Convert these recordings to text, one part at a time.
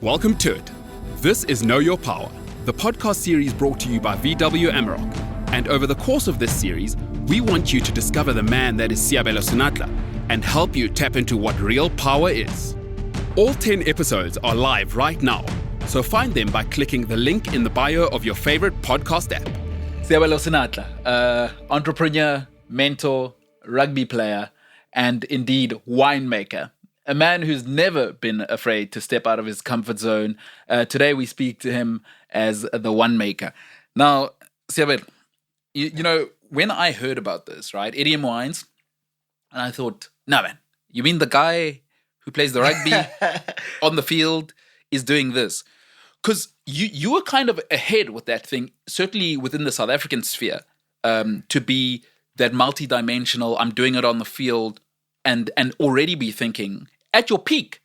Welcome to it. This is Know Your Power, the podcast series brought to you by VW Amarok. And over the course of this series, we want you to discover the man that is Seabelo Senatla and help you tap into what real power is. All 10 episodes are live right now, so find them by clicking the link in the bio of your favorite podcast app. Seabelo Senatla, entrepreneur, mentor, rugby player, and indeed winemaker. A man who's never been afraid to step out of his comfort zone. Today we speak to him as the winemaker. Now, Seabelo, you know, when I heard about this, right, Idiom Wines, and I thought, no man, you mean the guy who plays the rugby on the field is doing this? Because you were kind of ahead with that thing, certainly within the South African sphere, to be that multi-dimensional, I'm doing it on the field, and already be thinking at your peak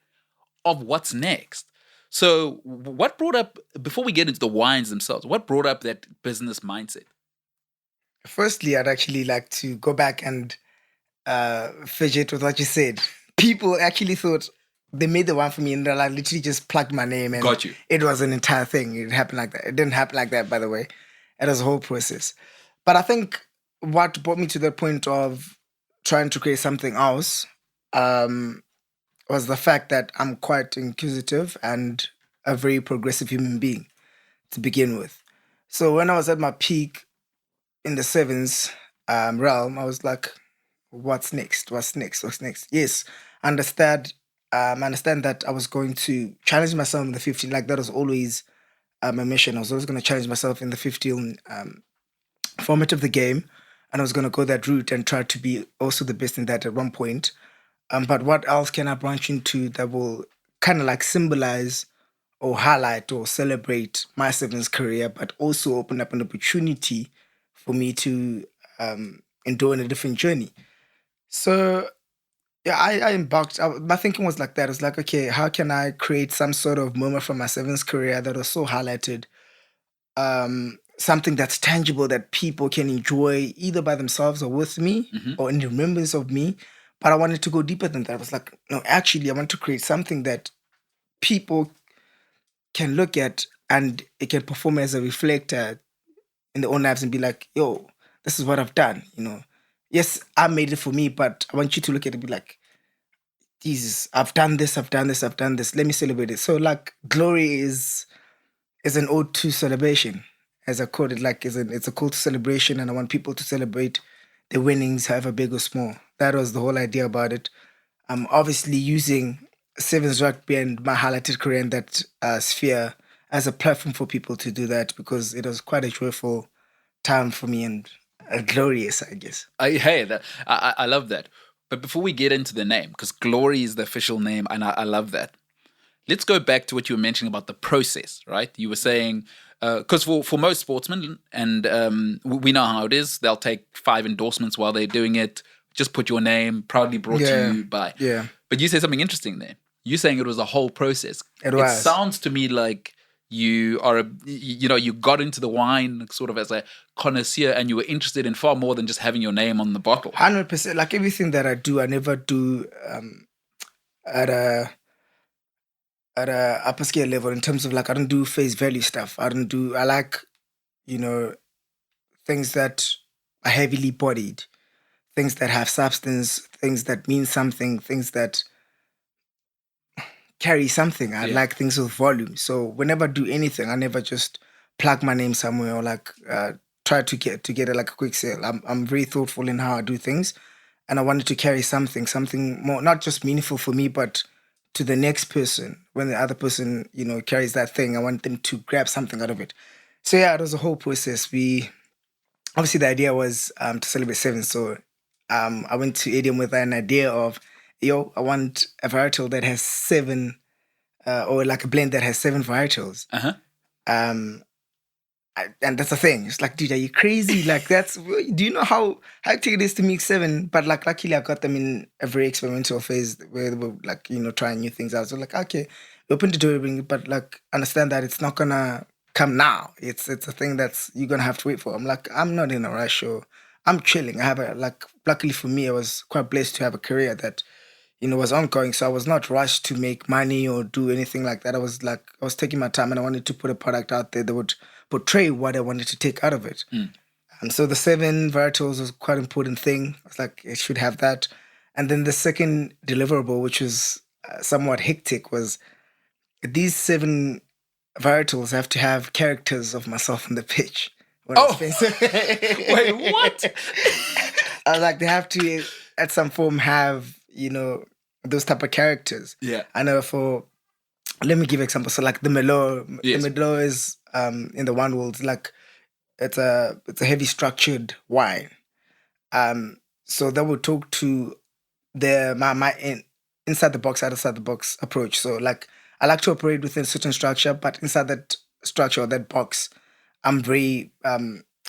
of what's next. So what brought up, before we get into the wines themselves, what brought up that business mindset? Firstly, I'd actually like to go back and fidget with what you said. People actually thought they made the wine for me and I literally just plugged my name and Got you. It was an entire thing. It happened like that. It didn't happen like that, by the way. It was a whole process. But I think what brought me to the point of trying to create something else was the fact that I'm quite inquisitive and a very progressive human being to begin with. So when I was at my peak in the sevens realm, I was like, what's next? What's next? What's next? Yes, I understand that I was going to challenge myself in the 15. Like that was always my mission. I was always going to challenge myself in the 15 format of the game. And I was going to go that route and try to be also the best in that at one point. But what else can I branch into that will kind of like symbolize or highlight or celebrate my sevens career, but also open up an opportunity for me to endure in a different journey. So yeah, I embarked. My thinking was like that. It's like, okay, how can I create some sort of moment from my sevens career that was so highlighted, something that's tangible that people can enjoy either by themselves or with me or in remembrance of me. But I wanted to go deeper than that. I was like, no, actually, I want to create something that people can look at and it can perform as a reflector in their own lives and be like, yo, this is what I've done. You know, yes, I made it for me, but I want you to look at it and be like, Jesus, I've done this, I've done this, I've done this. Let me celebrate it. So like glory is an ode to celebration. As I called it, like it's a call to celebration, and I want people to celebrate the winnings, however big or small. That was the whole idea about it. I'm obviously using sevens rugby and my highlighted career in that sphere as a platform for people to do that, because it was quite a joyful time for me and glorious, I guess. I love that. But before we get into the name, because Glory is the official name, and I love that. Let's go back to what you were mentioning about the process, right? You were saying, because for most sportsmen, and we know how it is, they'll take 5 endorsements while they're doing it, just put your name, proudly brought to you by. Yeah. But you said something interesting there. You're saying it was a whole process. It was. It sounds to me like you are, you got into the wine sort of as a connoisseur and you were interested in far more than just having your name on the bottle. 100%. Like everything that I do, I never do at a upper scale level in terms of like, I don't do face value stuff. I like, things that are heavily bodied, things that have substance, things that mean something, things that carry something. I like things with volume. So whenever I do anything, I never just plug my name somewhere or like try to get like a quick sale. I'm very thoughtful in how I do things, and I wanted to carry something more, not just meaningful for me, but to the next person. When the other person, carries that thing, I want them to grab something out of it. So yeah, it was a whole process. Obviously the idea was to celebrate 7. So I went to Idiom with an idea of, I want a varietal that has 7, or like a blend that has 7 varietals. And that's the thing. It's like, dude, are you crazy? Like do you know how hectic it is to mix 7? But like, luckily I got them in a very experimental phase where they were like, trying new things out. So like, okay, we're open to doing it, but like, understand that it's not gonna come now. It's a thing that's you're gonna have to wait for. I'm like, I'm not in a rush, or I'm chilling. I have luckily for me, I was quite blessed to have a career that, was ongoing. So I was not rushed to make money or do anything like that. I was taking my time, and I wanted to put a product out there that would portray what I wanted to take out of it. And so the 7 varietals was quite an important thing. I was like, it should have that. And then the second deliverable, which was somewhat hectic, was these 7 varietals have to have characters of myself on the pitch. Wait, what? I was like, they have to, at some form, have, those type of characters. Yeah. I know let me give examples. So like the Merlot, Yes. the Merlot is in the wine world, like it's a heavy structured wine. So that would talk to my inside the box, outside the box approach. So like I like to operate within a certain structure, but inside that structure or that box, I'm very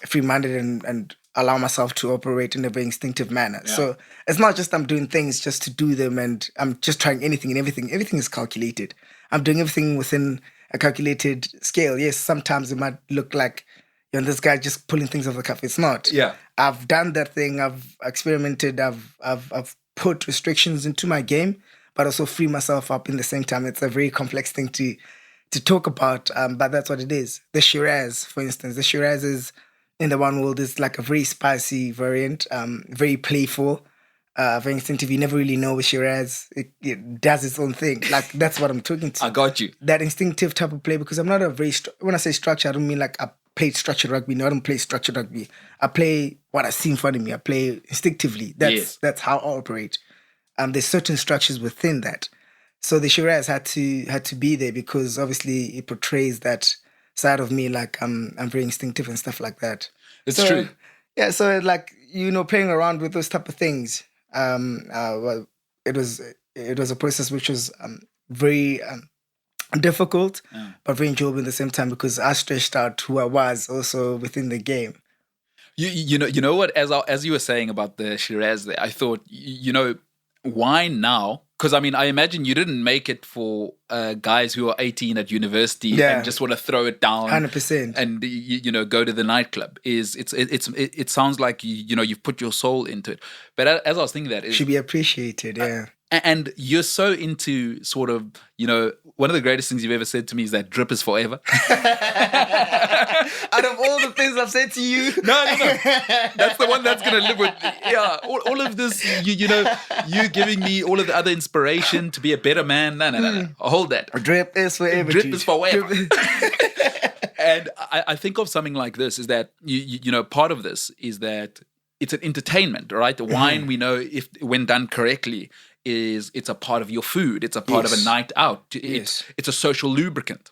free-minded and allow myself to operate in a very instinctive manner. Yeah. So it's not just I'm doing things just to do them and I'm just trying anything and everything. Everything is calculated. I'm doing everything within a calculated scale. Yes, sometimes it might look like, this guy just pulling things off the cuff. It's not. Yeah. I've done that thing. I've experimented. I've put restrictions into my game, but also free myself up in the same time. It's a very complex thing to talk about, but that's what it is. The Shiraz, for instance, the Shiraz is in the one world is like a very spicy variant, very playful, very instinctive. You never really know with Shiraz. It does its own thing. Like that's what I'm talking to. I got you. That instinctive type of play, because I'm not a very when I say structure, I don't mean like I played structured rugby. No, I don't play structured rugby. I play what I see in front of me. I play instinctively. That's how I operate. There's certain structures within that. So the Shiraz had to be there because obviously it portrays that side of me, like I'm very instinctive and stuff like that. It's true. Yeah, so like playing around with those type of things. Well, it was a process which was very difficult, but very enjoyable at the same time because I stretched out who I was also within the game. You know what? As you were saying about the Shiraz, there, I thought wine now. Because, I imagine you didn't make it for guys who are 18 at university and just want to throw it down 100%. And, go to the nightclub. It sounds like, you've put your soul into it. But as I was thinking that... should be appreciated, yeah. And you're so into sort of, one of the greatest things you've ever said to me is that drip is forever. Out of all the things I've said to you. No. That's the one that's going to live with me. Yeah, all of this, you giving me all of the other inspiration to be a better man. No. Hold that. Drip is forever. Drip is forever. And I think of something like this is that, part of this is that it's an entertainment, right? The wine, we know, if when done correctly, it's a part of your food. It's a part of a night out. It's a social lubricant.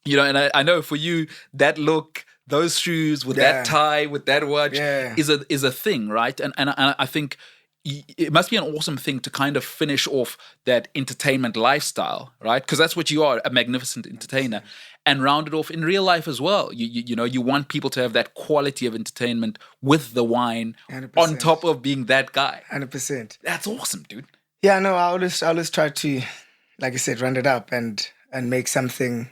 And I know for you, that look, those shoes with that tie, with that watch is a thing, right? And I think it must be an awesome thing to kind of finish off that entertainment lifestyle, right? Because that's what you are, a magnificent entertainer, and round it off in real life as well. You want people to have that quality of entertainment with the wine 100%. On top of being that guy. 100%. That's awesome, dude. Yeah, no, I always try to, like I said, round it up and make something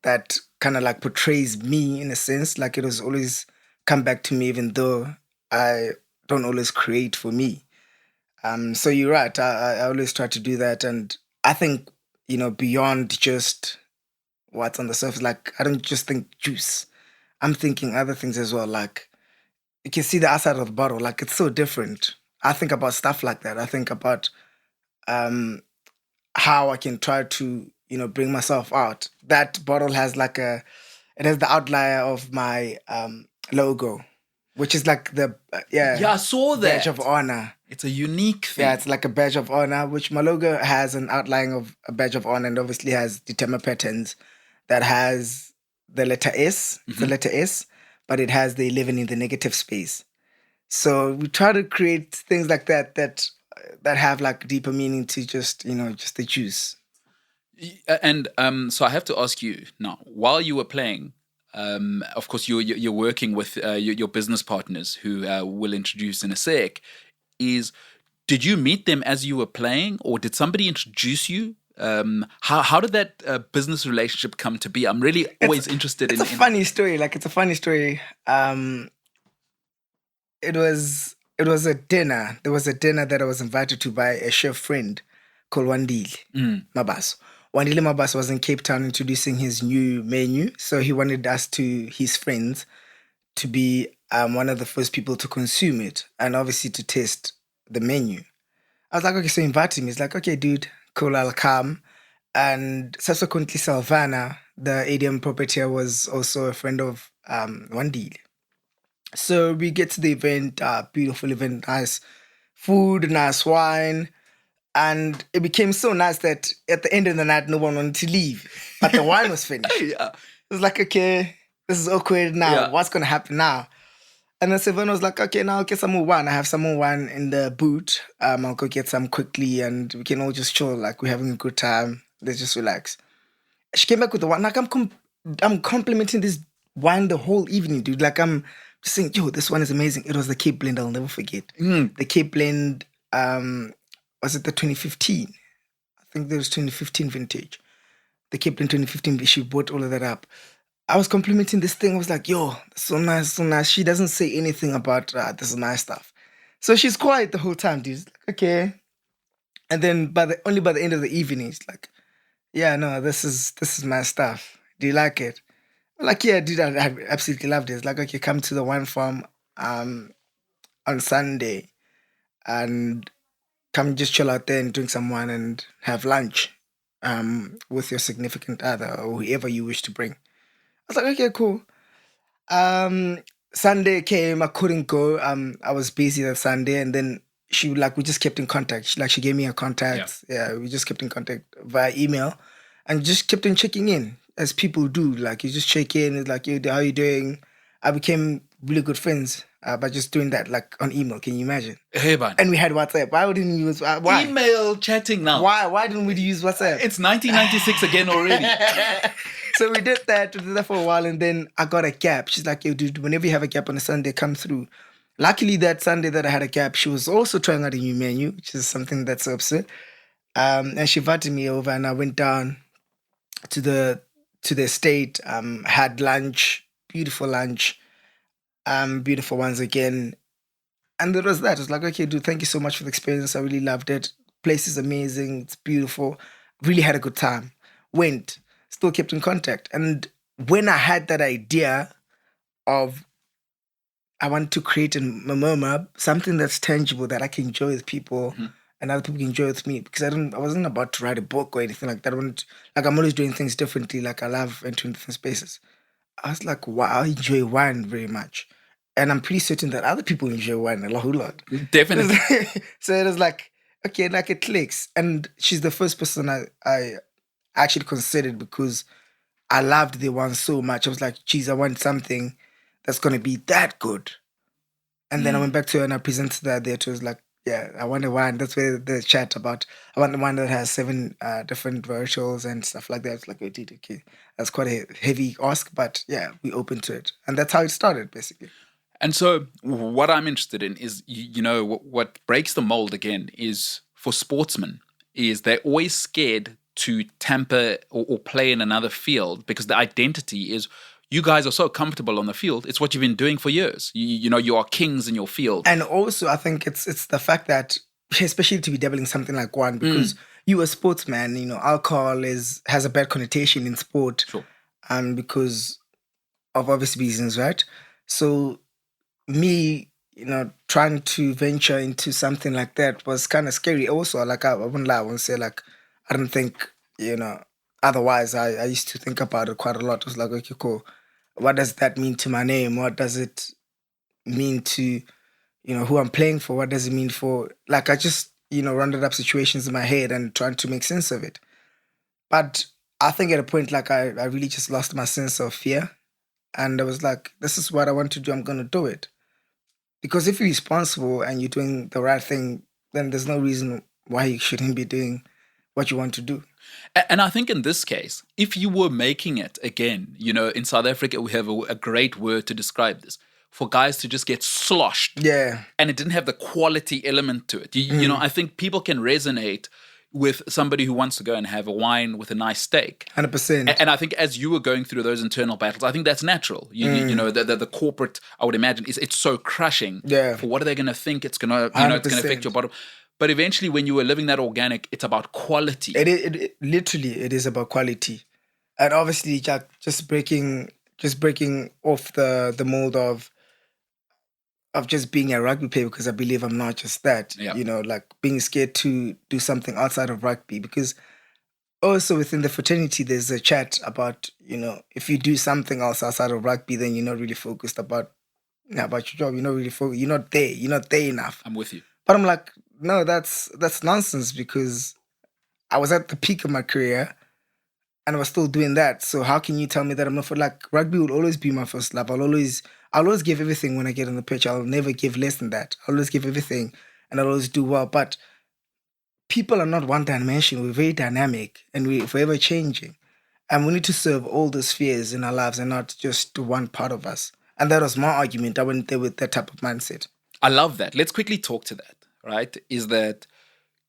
that kind of like portrays me in a sense. Like it was always come back to me, even though I don't always create for me. So you're right. I always try to do that. And I think, beyond just what's on the surface, like I don't just think juice. I'm thinking other things as well. Like you can see the outside of the bottle. Like it's so different. I think about stuff like that. I think about how I can try to, bring myself out. That bottle has it has the outlier of my logo, which is like the I saw that badge of honor. It's a unique thing. Yeah, it's like a badge of honor, which my logo has an outline of a badge of honor and obviously has determined patterns that has the letter S, the letter S, but it has the 11 in the negative space. So we try to create things like that have like deeper meaning to just the juice. And so I have to ask you now, while you were playing, of course you're working with your business partners who we'll introduce in a sec. Did you meet them as you were playing, or did somebody introduce you? How did that business relationship come to be? I'm really always interested in. It's a funny story. Like it's a funny story. It was a dinner. There was a dinner that I was invited to by a chef friend. called Wandile Mabaso. Wandile Mabaso was in Cape Town introducing his new menu. So he wanted us his friends, to be one of the first people to consume it and obviously to taste the menu. I was like, okay, so invite him. He's like, okay, dude, cool, I'll come. And subsequently, Salvana, the ADM proprietor, was also a friend of Wandile. So we get to the event, beautiful event, nice food, nice wine. And it became so nice that at the end of the night, no one wanted to leave. But the wine was finished. Yeah. It was like, okay, this is awkward now. Yeah. What's going to happen now? And then Savannah was like, okay, now I'll get some more wine. I have some more wine in the boot. I'll go get some quickly and we can all just chill. Like, we're having a good time. Let's just relax. She came back with the wine. Like, I'm complimenting this wine the whole evening, dude. Like, I'm just saying, yo, this one is amazing. It was the Cape Blend. I'll never forget. The Cape Blend, was it the 2015? I think there was 2015 vintage. The Cape Blend 2015, she bought all of that up. I was complimenting this thing. I was like, yo, so nice, so nice. She doesn't say anything about this nice stuff. So she's quiet the whole time, dude. She's like, okay. And then only by the end of the evening, it's like, yeah, no, this is my stuff. Do you like it? I'm like, yeah, dude, I absolutely loved it. It's like, okay, come to the wine farm on Sunday and come just chill out there and drink some wine and have lunch with your significant other or whoever you wish to bring. I was like, okay, cool. Sunday came, I couldn't go. I was busy that Sunday, and then we just kept in contact. She gave me her contacts. Yeah, we just kept in contact via email, and just kept on checking in as people do. Like, you just check in. It's like, yo, how you doing? I became really good friends by just doing that, like, on email. Can you imagine? Hey, man. And we had WhatsApp. Why wouldn't we use why? Email chatting now. Why didn't we use WhatsApp? It's 1996 again already. So we did that for a while, and then I got a gap. She's like, yo, dude, whenever you have a gap on a Sunday, come through. Luckily, that Sunday that I had a gap, she was also trying out a new menu, which is something that's so absurd. And she invited me over, and I went down to the estate, had lunch, beautiful lunch, beautiful ones again. And there was that. I was like, okay, dude, thank you so much for the experience. I really loved it. Place is amazing. It's beautiful. Really had a good time. Went. Still kept in contact. And when I had that idea of I want to create a MoMA, something that's tangible that I can enjoy with people and other people can enjoy with me, because I wasn't about to write a book or anything like that. I'm always doing things differently. Like, I love entering different spaces. I was like, wow, I enjoy wine very much. And I'm pretty certain that other people enjoy wine a whole lot. Definitely. So it was like, okay, like, it clicks. And she's the first person I actually considered, because I loved the wine so much. I was like, geez, I want something that's going to be that good. And then I went back to her and I presented that there. It was like, yeah, I want a wine. That's where the chat about, I want the one that has 7 different varietals and stuff like that. It's like, okay, that's quite a heavy ask, but yeah, we open to it. And that's how it started, basically. And so what I'm interested in is, what breaks the mold again is, for sportsmen, is they're always scared to tamper or play in another field, because the identity is, you guys are so comfortable on the field. It's what you've been doing for years. You are kings in your field. And also, I think it's the fact that, especially to be dabbling something like wine, because you a sportsman, alcohol has a bad connotation in sport. Sure. Because of obvious reasons, right? So me, trying to venture into something like that was kind of scary. Also, like, I wouldn't lie, I wouldn't say, like, I don't think, otherwise I used to think about it quite a lot. It was like, okay, cool. What does that mean to my name? What does it mean to, who I'm playing for? What does it mean for, like, I just, rounded up situations in my head and trying to make sense of it. But I think at a point, like, I really just lost my sense of fear. And I was like, this is what I want to do. I'm going to do it. Because if you're responsible and you're doing the right thing, then there's no reason why you shouldn't be doing what you want to do. And I think in this case, if you were making it again, in South Africa, we have a great word to describe this, for guys to just get sloshed. Yeah. And it didn't have the quality element to it. I think people can resonate with somebody who wants to go and have a wine with a nice steak. 100%. And I think as you were going through those internal battles, I think that's natural. The corporate, I would imagine, it's so crushing. Yeah. For what are they going to think? It's going to, it's going to affect your bottom. But eventually, when you were living that organic, it's about quality. It literally it is about quality, and obviously just breaking off the mold of just being a rugby player, because I believe I'm not just that. Yeah. Like being scared to do something outside of rugby, because also within the fraternity there's a chat about, if you do something else outside of rugby, then you're not really focused about your job. You're not really focused. You're not there enough. I'm with you. But I'm like, no, that's nonsense, because I was at the peak of my career and I was still doing that. So how can you tell me that I'm not for, like, rugby will always be my first love. I'll always give everything when I get on the pitch. I'll never give less than that. I'll always give everything and I'll always do well. But people are not one dimension. We're very dynamic and we're forever changing. And we need to serve all the spheres in our lives and not just one part of us. And that was my argument. I went there with that type of mindset. I love that. Let's quickly talk to that, right? Is that,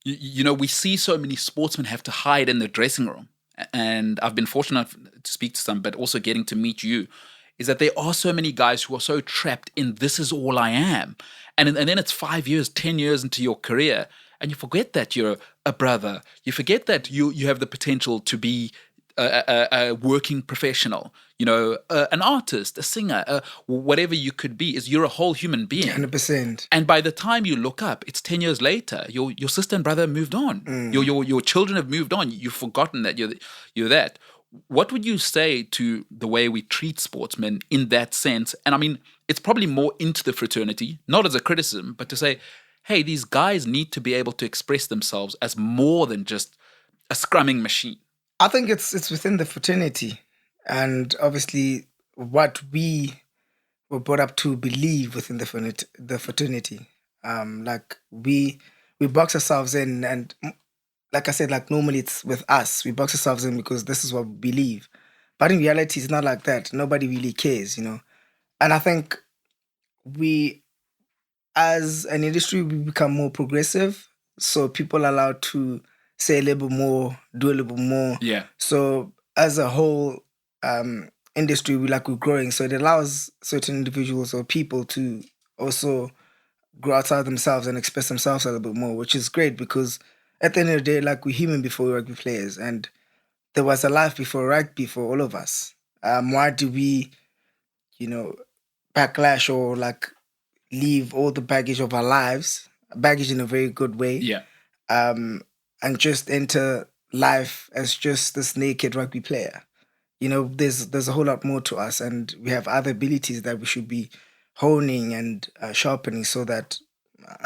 we see so many sportsmen have to hide in the dressing room. And I've been fortunate to speak to some, but also getting to meet you, is that there are so many guys who are so trapped in this is all I am. And then it's 5 years, 10 years into your career, and you forget that you're a brother. You forget that you have the potential to be a working professional, an artist, a singer, whatever you could be. Is you're a whole human being. 100%. And by the time you look up, it's 10 years later. Your sister and brother moved on. Your children have moved on. You've forgotten that you're that. What would you say to the way we treat sportsmen in that sense? And I mean, it's probably more into the fraternity, not as a criticism, but to say, hey, these guys need to be able to express themselves as more than just a scrumming machine. I think it's within the fraternity, and obviously what we were brought up to believe within the fraternity. Like we box ourselves in, and like I said, like normally it's with us. We box ourselves in because this is what we believe, but in reality, it's not like that. Nobody really cares, And I think we, as an industry, we become more progressive, so people are allowed to say a little bit more, do a little bit more. Yeah. So as a whole industry, we're growing. So it allows certain individuals or people to also grow outside themselves and express themselves a little bit more, which is great, because at the end of the day, we're human before we're rugby players, and there was a life before rugby for all of us. Why do we, backlash or leave all the baggage of our lives, baggage in a very good way, Yeah. and just enter life as just this naked rugby player? There's a whole lot more to us, and we have other abilities that we should be honing and sharpening, so that,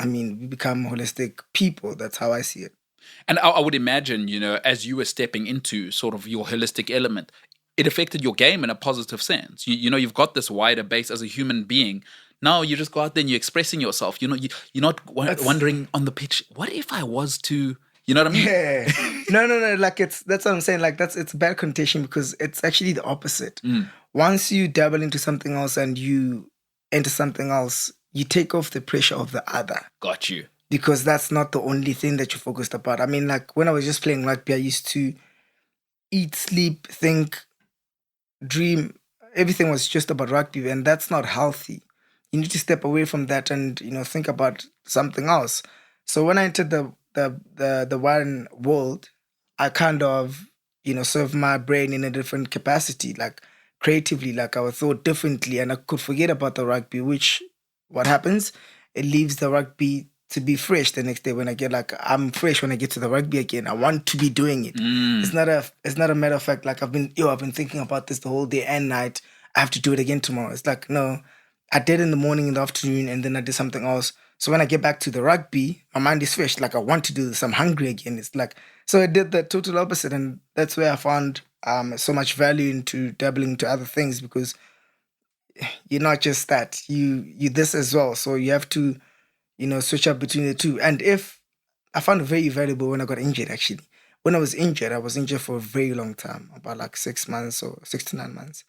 we become holistic people. That's how I see it. And I would imagine, as you were stepping into sort of your holistic element, it affected your game in a positive sense. You've got this wider base as a human being. Now you just go out there and you're expressing yourself. You're not wondering on the pitch, what if I was to, you know what I mean? Yeah. No. That's what I'm saying. It's a bad connotation, because it's actually the opposite. Once you dabble into something else and you enter something else, you take off the pressure of the other. Got you. Because that's not the only thing that you're focused about. When I was just playing rugby, I used to eat, sleep, think, dream. Everything was just about rugby, and that's not healthy. You need to step away from that and think about something else. So when I entered the wine world, I kind of served my brain in a different capacity, creatively. I would thought differently, and I could forget about the rugby. Which, what happens? It leaves the rugby to be fresh the next day. When I get I'm fresh when I get to the rugby again. I want to be doing it. It's not a matter of fact I've been thinking about this the whole day and night. I have to do it again tomorrow. It's no, I did in the morning, in the afternoon, and then I did something else. So when I get back to the rugby, my mind is fresh. I want to do this. I'm hungry again. It's so I did the total opposite, and that's where I found so much value into dabbling into other things, because you're not just that. You this as well. So you have to switch up between the two. And if I found it very valuable when I got injured, actually. When I was injured for a very long time, about 6 months or 6 to 9 months.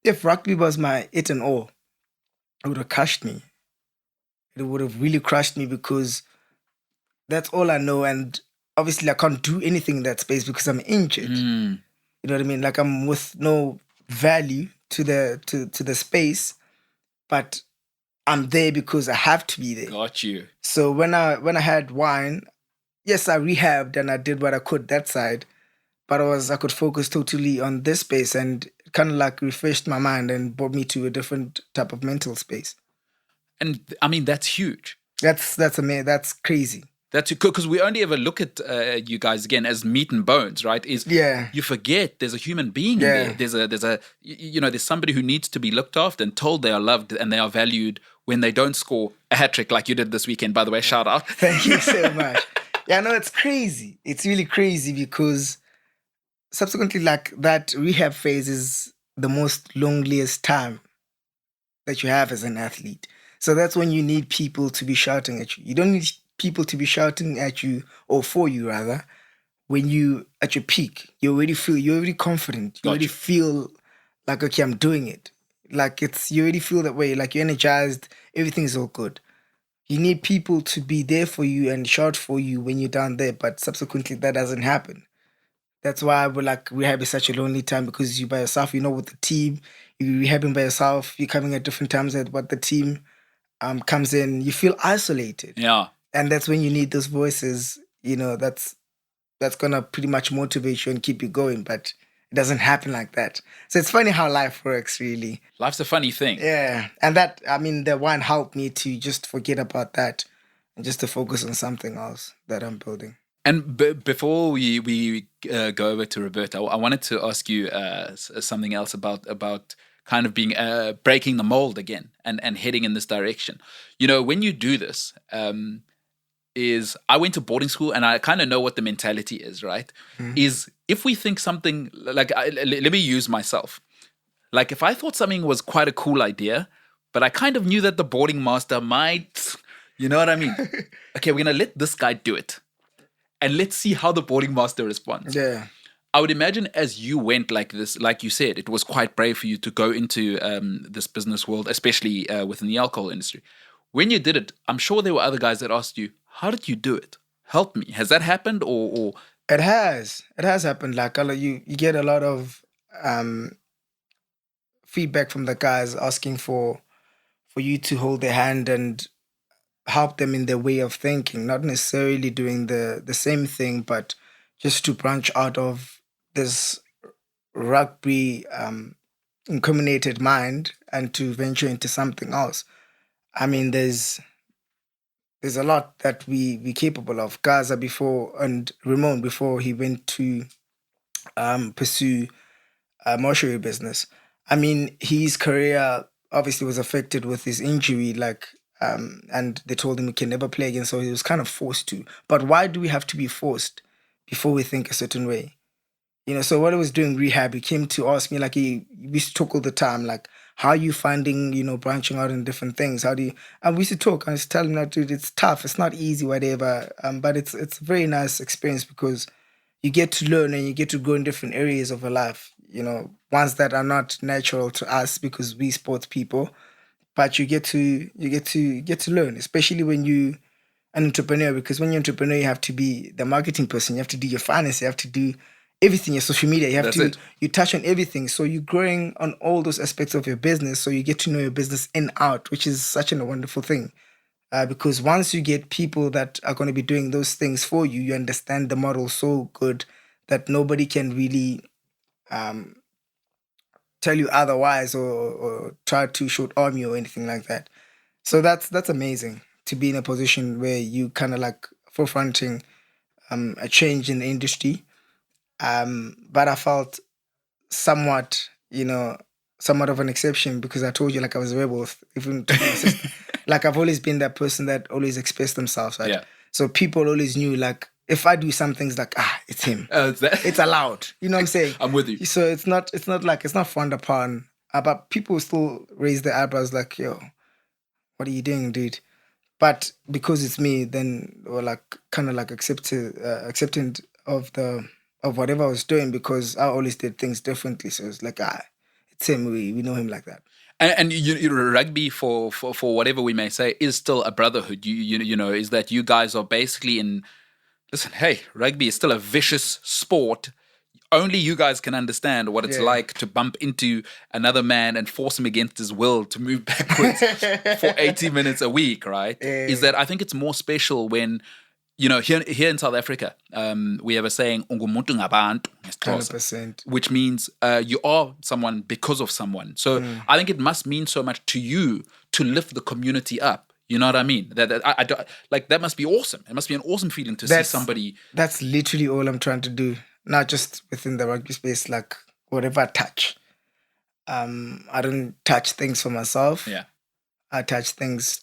If rugby was my it and all, it would have crushed me. It would have really crushed me, because that's all I know. And obviously I can't do anything in that space because I'm injured. You know what I mean? I'm with no value to the space, but I'm there because I have to be there. Got you. So when I had wine, yes, I rehabbed and I did what I could that side, but I could focus totally on this space, and kind of like refreshed my mind and brought me to a different type of mental space. And I mean, that's huge. That's amazing. That's crazy. That's because we only ever look at you guys again as meat and bones, right? Yeah. You forget there's a human being Yeah. in there. There's somebody who needs to be looked after and told they are loved and they are valued when they don't score a hat trick like you did this weekend. By the way, shout out. Thank you so much. Yeah, no, it's crazy. It's really crazy because subsequently, like, that rehab phase is the most loneliest time that you have as an athlete. So that's when you need people to be shouting at you. You don't need people to be shouting at you, or for you rather. When you at your peak, you're already confident. You already feel like, okay, I'm doing it. Like, you already feel that way. Like, you're energized. Everything's all good. You need people to be there for you and shout for you when you're down there. But subsequently, that doesn't happen. That's why rehab is such a lonely time, because you're by yourself. You're not with the team. You're rehabbing by yourself. You're coming at different times at what the team comes in. You feel isolated. Yeah. And that's when you need those voices, that's gonna pretty much motivate you and keep you going. But it doesn't happen like that. So it's funny how life works, really. Life's a funny thing. Yeah. And the wine helped me to just forget about that and just to focus on something else that I'm building. And before we go over to Roberta, I wanted to ask you something else about kind of being breaking the mold again and heading in this direction. When you do this, I went to boarding school and I kind of know what the mentality is, right? Is if we think something, like, let me use myself. Like, if I thought something was quite a cool idea, but I kind of knew that the boarding master might, you know what I mean? Okay, we're going to let this guy do it. And let's see how the boarding master responds. Yeah. I would imagine as you went like this, like you said, it was quite brave for you to go into this business world, especially within the alcohol industry. When you did it, I'm sure there were other guys that asked you, how did you do it? Help me. Has that happened or? It has. It has happened. Like, you get a lot of feedback from the guys asking for you to hold their hand and help them in their way of thinking, not necessarily doing the same thing, but just to branch out of this rugby incriminated mind and to venture into something else. I mean, there's a lot that we capable of. Gaza and Ramon before he went to pursue a mortuary business. I mean, his career obviously was affected with his injury, and they told him he can never play again, so he was kind of forced to. But why do we have to be forced before we think a certain way? So when I was doing rehab, he came to ask me, like, we used to talk all the time, like, how are you finding, branching out in different things? How do you, and we used to talk, and I used to tell him that, dude, it's tough, it's not easy, whatever, but it's a very nice experience because you get to learn and you get to go in different areas of your life, ones that are not natural to us because we sports people, but you get to learn, especially when you an entrepreneur, because when you're an entrepreneur, you have to be the marketing person, you have to do your finance, you have to do everything, your social media, you touch on everything. So you're growing on all those aspects of your business. So you get to know your business in out, which is such a wonderful thing. Because once you get people that are going to be doing those things for you, you understand the model so good that nobody can really tell you otherwise or try to short arm you or anything like that. So that's amazing to be in a position where you kind of like forefronting a change in the industry. But I felt somewhat of an exception because I told you, like, I was a rebel, even to my sister. Like, I've always been that person that always expressed themselves, right? Yeah. So people always knew, like, if I do something, it's like, it's him. It's allowed. You know what I'm saying? I'm with you. So it's not frowned upon. But people still raise their eyebrows like, yo, what are you doing, dude? But because it's me, then we're like kind of like accepting of whatever I was doing, because I always did things differently. So it's like, it's him. We know him like that. And rugby, for whatever we may say, is still a brotherhood. Is that you guys are basically in. Listen, hey, rugby is still a vicious sport. only you guys can understand what it's like to bump into another man and force him against his will to move backwards for 80 minutes a week, right? Is that I think it's more special when, here in South Africa, we have a saying, "Ungumuntu ngabantu," 100%. which means you are someone because of someone. So I think it must mean so much to you to lift the community up. You know what I mean? That must be awesome. It must be an awesome feeling to see somebody. That's literally all I'm trying to do. Not just within the rugby space, like whatever I touch. I don't touch things for myself. Yeah. I touch things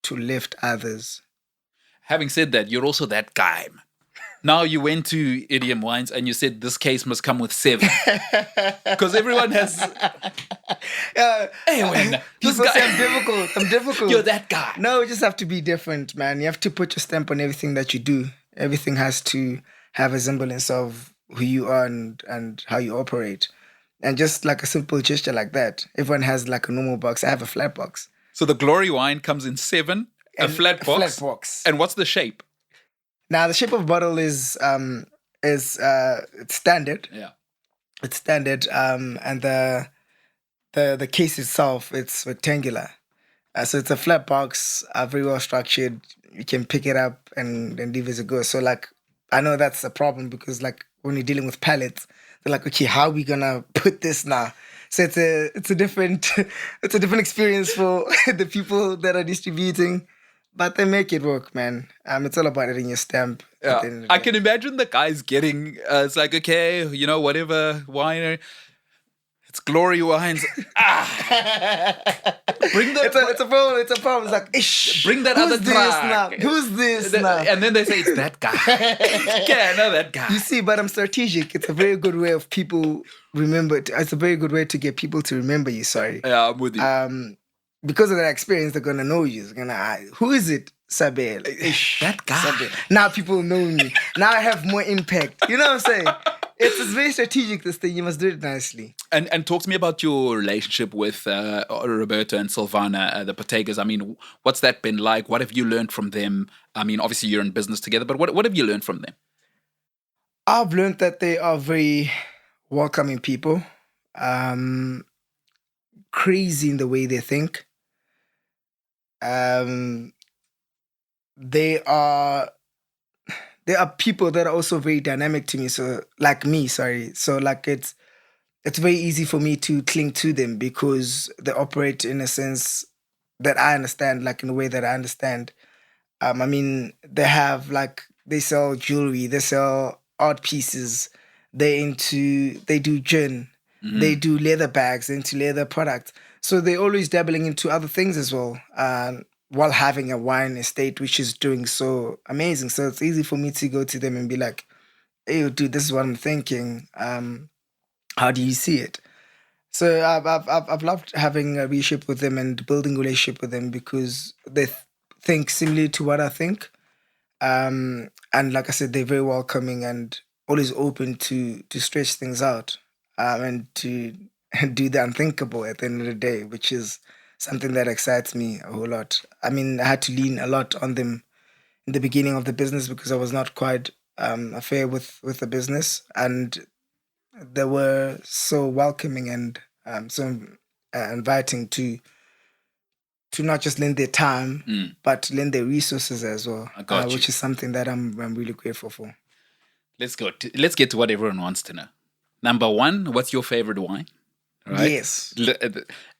to lift others. Having said that, you're also that guy. Now you went to Idiom Wines and you said this case must come with 7. Because everyone has... Anyway, people say I'm difficult. You're that guy. No, you just have to be different, man. You have to put your stamp on everything that you do. Everything has to have a semblance of who you are and how you operate. And just like a simple gesture like that. Everyone has like a normal box. I have a flat box. So the Glory wine comes in 7, a flat box. And what's the shape? Now the shape of bottle is it's standard. Yeah. It's standard. And the case itself, it's rectangular. So it's a flat box, very well structured. You can pick it up and leave as it goes. So like, I know that's a problem because like when you're dealing with pallets, they're like, okay, how are we gonna put this now? So it's a different experience for the people that are distributing, but they make it work, man. It's all about it in your stamp. Yeah. I can imagine the guys getting it's like, okay, whatever wine. It's Glory Wines. Bring that. It's a problem. It's a problem. It's like, ish. Bring that other truck. Who's this now? And then they say it's that guy. Yeah, I know that guy. You see, but I'm strategic. It's a very good way of people remember. It's a very good way to get people to remember you. Sorry. Yeah, I'm with you. Because of that experience, they're gonna know you. They're gonna, who is it? Seabelo. That guy. Seabelo. Now people know me. Now I have more impact. You know what I'm saying? It's very strategic, this thing. You must do it nicely. And talk to me about your relationship with Roberto and Silvana, the Pategas. I mean, what's that been like? What have you learned from them? I mean, obviously you're in business together, but what have you learned from them? I've learned that they are very welcoming people. Crazy in the way they think. They are people that are also very dynamic to me. So like me, sorry. So like it's very easy for me to cling to them because they operate in a sense that I understand, like in a way that I understand. I mean, they sell jewelry, they sell art pieces, they do gin, they do leather bags, they're into leather products. So they're always dabbling into other things as well. While having a wine estate, which is doing so amazing. So it's easy for me to go to them and be like, hey, dude, this is what I'm thinking. How do you see it? So I've loved having a relationship with them and building a relationship with them because they think similarly to what I think. And like I said, they're very welcoming and always open to stretch things out and to do the unthinkable at the end of the day, which is something that excites me a whole lot. I mean, I had to lean a lot on them in the beginning of the business because I was not quite affair with the business. And they were so welcoming and so inviting to not just lend their time, but lend their resources as well, which is something that I'm really grateful for. Let's get to what everyone wants to know. Number 1, what's your favorite wine? Right? Yes.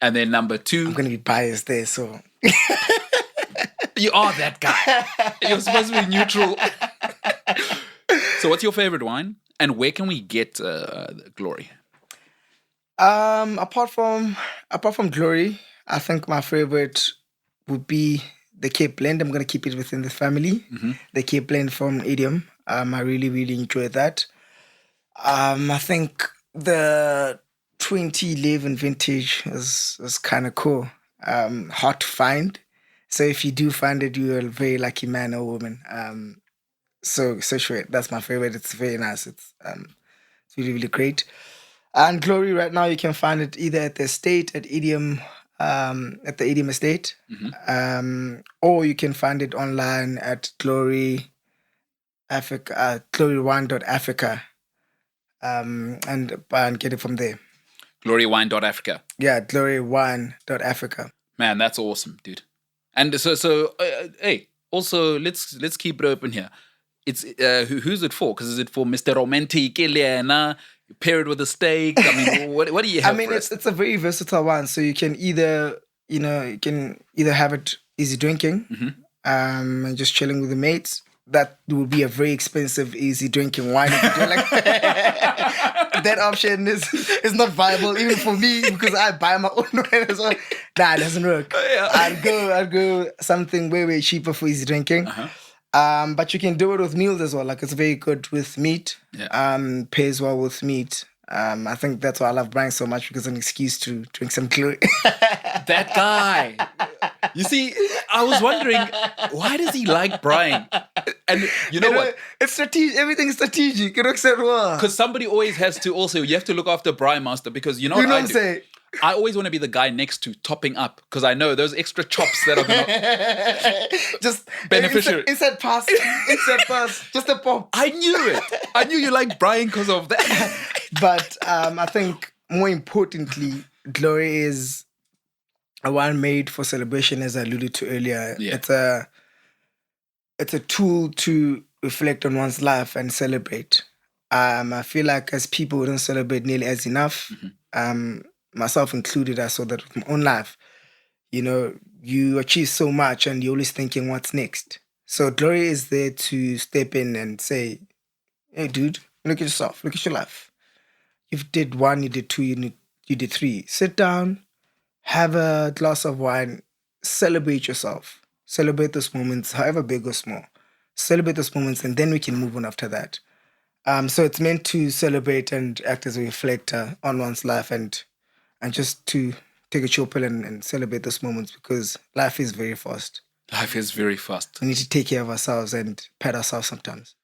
And then number 2... I'm going to be biased there, so... You are that guy. You're supposed to be neutral. So what's your favorite wine? And where can we get Glory? Apart from Glory, I think my favorite would be the Cape Blend. I'm going to keep it within the family. The Cape Blend from Idiom. I really, really enjoy that. I think the 2011 vintage was kind of cool. Hard to find. So if you do find it, you're a very lucky man or woman. So sure, that's my favorite. It's very nice. It's really, really great. And Glory right now, you can find it either at the estate, at Idiom, at the Idiom estate, or you can find it online at glorywine.africa. and get it from there. glorywine.africa. Yeah, glorywine.africa. Man, that's awesome, dude. And so hey, also let's keep it open here. It's who's it for? Because is it for Mr. Romantic, Eliana, pair it with a steak? I mean, what do you have? I mean, for us? it's a very versatile one. So you can either have it easy drinking, and just chilling with the mates. That would be a very expensive easy drinking wine. If you do like that option is not viable even for me because I buy my own wine as well. Nah, it doesn't work. Yeah. I'd go something way cheaper for easy drinking. But you can do it with meals as well. Like it's very good with meat. Yeah. Pairs well with meat. I think that's why I love Brian so much because it's an excuse to drink some Glory. That guy. You see, I was wondering, why does he like Brian? And you know what? It's strategic. Everything's strategic. It works out well. Because somebody always has to also, you have to look after Brian Master because you know You know what what I I'm do? saying? I always want to be the guy next to topping up because I know those extra chops that are going to... Just Beneficial. Inside pass. Just a pop. I knew it. I knew you liked Brian because of that. But I think more importantly, Glory is a wine made for celebration, as I alluded to earlier. Yeah. It's a tool to reflect on one's life and celebrate. I feel like as people, we don't celebrate nearly as enough. Myself included, I saw that with my own life. You know, you achieve so much and you're always thinking, what's next? So Glory is there to step in and say, hey, dude, look at yourself. Look at your life. You did one, you did two, you did three. Sit down, have a glass of wine, celebrate yourself. Celebrate those moments, however big or small. Celebrate those moments, and then we can move on after that. So it's meant to celebrate and act as a reflector on one's life and just to take a chill pill and celebrate those moments because life is very fast. Life is very fast. We need to take care of ourselves and pat ourselves sometimes.